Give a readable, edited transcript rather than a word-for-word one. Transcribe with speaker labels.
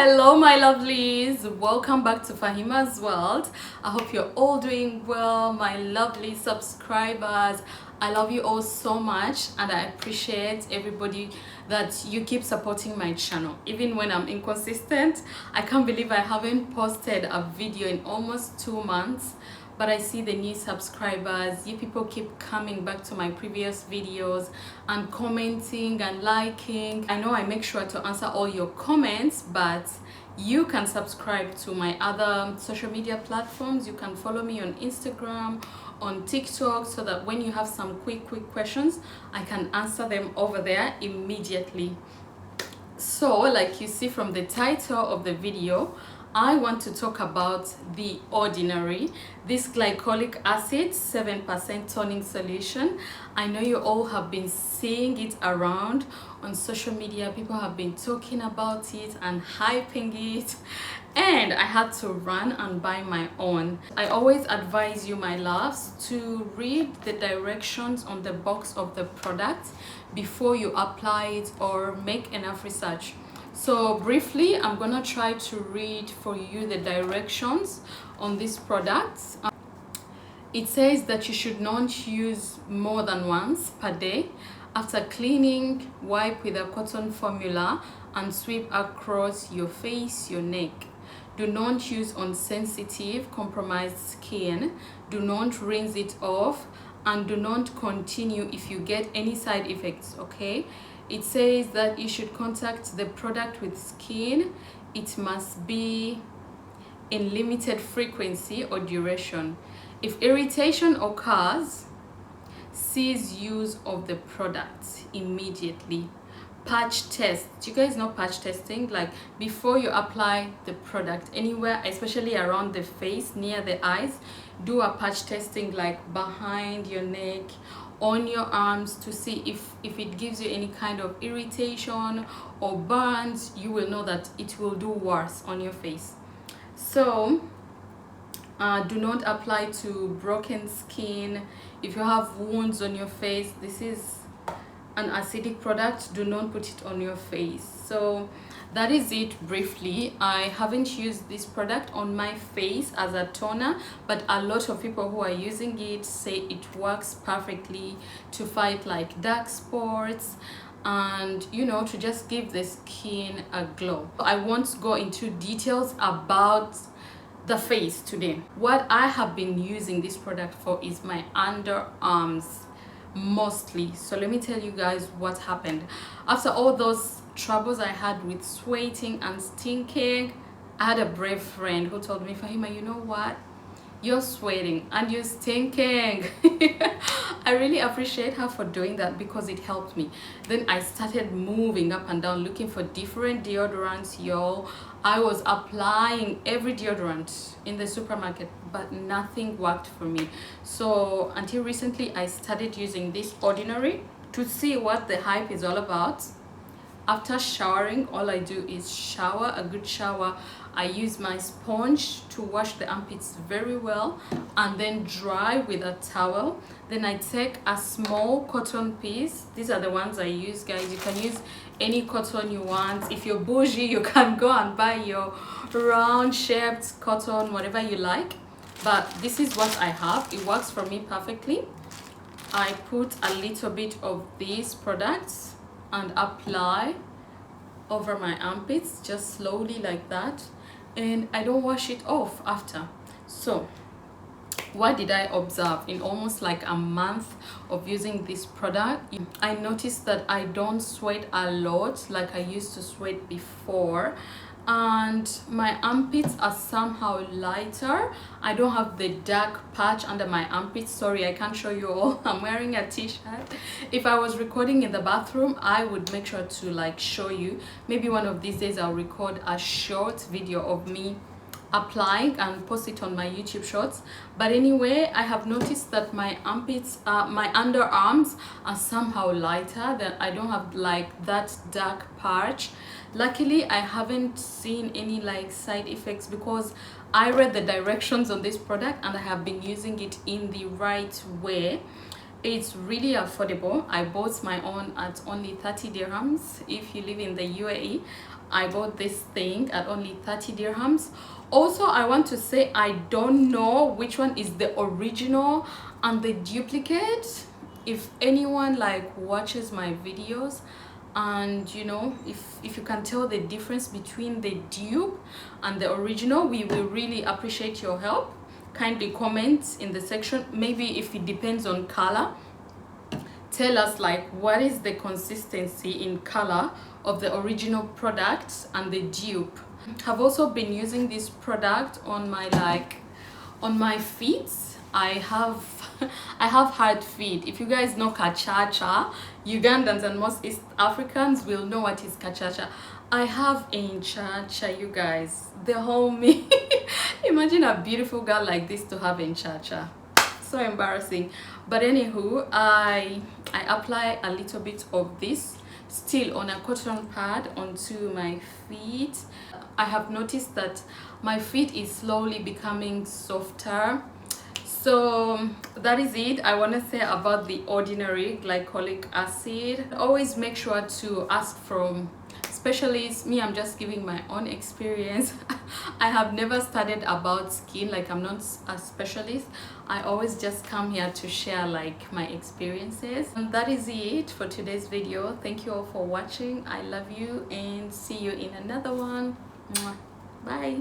Speaker 1: Hello my lovelies, welcome back to Fahima's World. I hope you're all doing well, my lovely subscribers. I love you all so much and I appreciate everybody that you keep supporting my channel even when I'm inconsistent. I can't believe I haven't posted a video in almost 2 months, but I see the new subscribers. You people keep coming back to my previous videos and commenting and liking. I know I make sure to answer all your comments, but you can subscribe to my other social media platforms. You can follow me on Instagram, on TikTok, so that when you have some quick questions, I can answer them over there immediately. So like you see from the title of the video, I want to talk about The Ordinary, this glycolic acid 7% toning solution. I know you all have been seeing it around on social media. People have been talking about it and hyping it, and I had to run and buy my own. I always advise you, my loves, to read the directions on the box of the product before you apply it or make enough research. So briefly, I'm gonna try to read for you the directions on this product. It says that you should not use more than once per day. After cleaning, wipe with a cotton formula and sweep across your face, your neck. Do not use on sensitive, compromised skin. Do not rinse it off, and do not continue if you get any side effects, okay? It says that you should contact the product with skin. It must be in limited frequency or duration. If irritation occurs, cease use of the product immediately. Patch test. Do you guys know patch testing? Like before you apply the product anywhere, especially around the face, near the eyes, do a patch testing, like behind your neck, on your arms, to see if it gives you any kind of irritation or burns. You will know that it will do worse on your face. So do not apply to broken skin. If you have wounds on your face, this is an acidic product. Do not put it on your face. So that is it briefly. I haven't used this product on my face as a toner, but a lot of people who are using it say it works perfectly to fight like dark spots and, you know, to just give the skin a glow. I won't go into details about the face today. What I have been using this product for is my underarms mostly. So let me tell you guys what happened. After all those troubles I had with sweating and stinking, I had a brave friend who told me, Fahima, you know what, you're sweating and you're stinking. I really appreciate her for doing that because it helped me. Then I started moving up and down looking for different deodorants, y'all. I was applying every deodorant in the supermarket, but nothing worked for me. So until recently, I started using this Ordinary to see what the hype is all about. After showering, all I do is shower, a good shower. I use my sponge to wash the armpits very well and then dry with a towel. Then I take a small cotton piece. These are the ones I use, guys. You can use any cotton you want. If you're bougie, you can go and buy your round shaped cotton, whatever you like. But this is what I have. It works for me perfectly. I put a little bit of these products and apply over my armpits, just slowly like that, and I don't wash it off after. So what did I observe in almost like a month of using this product? I noticed that I don't sweat a lot like I used to sweat before, and my armpits are somehow lighter. I don't have the dark patch under my armpits. Sorry, I can't show you all. I'm wearing a t-shirt. If I was recording in the bathroom, I would make sure to like show you. Maybe one of these days I'll record a short video of me applying and post it on my YouTube shorts. But anyway, I have noticed that my armpits, my underarms are somehow lighter, that I don't have like that dark patch. Luckily, I haven't seen any like side effects because I read the directions on this product and I have been using it in the right way. It's really affordable. I bought my own at only 30 dirhams if you live in the UAE. I bought this thing at only 30 dirhams. Also, I want to say I don't know which one is the original and the duplicate. If anyone like watches my videos and you know, if you can tell the difference between the dupe and the original, we will really appreciate your help. Kindly comment in the section. Maybe if it depends on color, tell us like what is the consistency in color of the original product and the dupe. I've also been using this product on my feet. I have I have hard feet. If you guys know kachacha, Ugandans and most East Africans will know what is kachacha. I have enchacha, you guys. The whole me. Imagine a beautiful girl like this to have enchacha. So embarrassing. But anywho, I apply a little bit of this still on a cotton pad onto my feet. I have noticed that my feet is slowly becoming softer. So that is it I want to say about the ordinary glycolic acid. Always make sure to ask from specialists. Me, I'm just giving my own experience. I have never studied about skin, like I'm not a specialist. I always just come here to share like my experiences. And that is it for today's video. Thank you all for watching. I love you and see you in another one. Bye.